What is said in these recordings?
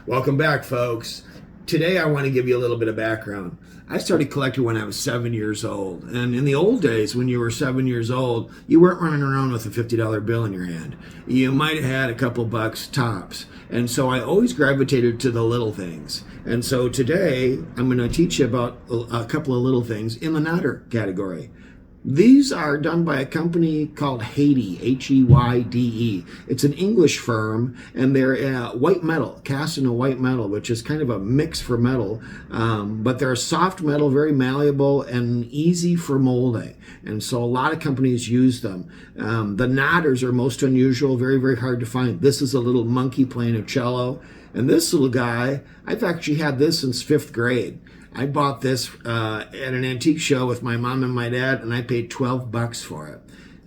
Welcome back, folks. Today I want to give you a little bit of background. I started collecting when I was 7 years old. And in the old days, when you were 7 years old, you weren't running around with a $50 bill in your hand. You might have had a couple bucks tops. And so I always gravitated to the little things. And so today I'm going to teach you about a couple of little things in the Natter category. These are done by a company called Heyde, H-E-Y-D-E. It's an English firm, and they're white metal, cast in a white metal, which is kind of a mix for metal. But they're a soft metal, very malleable, and easy for molding. And so a lot of companies use them. The Natters are most unusual, very, very hard to find. This is a little monkey playing a cello. And this little guy, I've actually had this since 5th grade. I bought this at an antique show with my mom and my dad, and I paid $12 for it.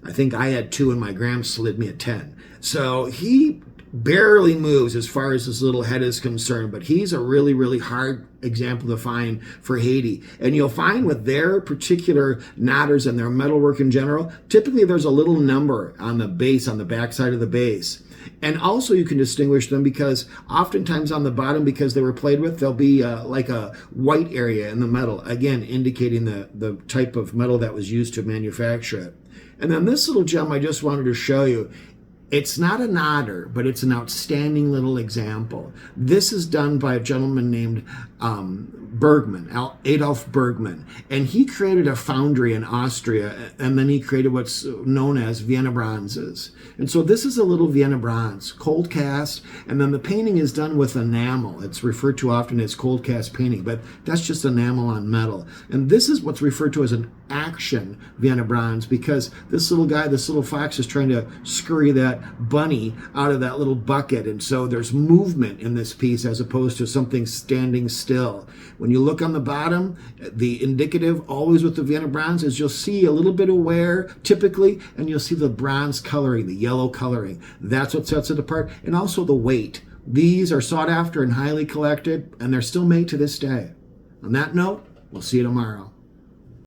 I think I had 2 and my gram slid me a 10. So he barely moves as far as his little head is concerned, but he's a really, really hard example to find for Heyde. And you'll find with their particular Natters and their metalwork in general, typically there's a little number on the base, on the back side of the base. And also you can distinguish them because oftentimes on the bottom, because they were played with, there'll be like a white area in the metal, again, indicating the type of metal that was used to manufacture it. And then this little gem I just wanted to show you, it's not a Natter, but it's an outstanding little example. This is done by a gentleman named Bergman, Adolf Bergman, and he created a foundry in Austria, and then he created what's known as Vienna bronzes. And so this is a little Vienna bronze, cold cast, and then the painting is done with enamel. It's referred to often as cold cast painting, but that's just enamel on metal. And this is what's referred to as an action Vienna bronze, because this little guy, this little fox, is trying to scurry that bunny out of that little bucket, and so there's movement in this piece as opposed to something standing still. When you look on the bottom, the indicative always with the Vienna bronze is you'll see a little bit of wear typically, and you'll see the bronze coloring, the yellow coloring. That's what sets it apart, and also the weight. These are sought after and highly collected, and they're still made to this day. On that note, we'll see you tomorrow.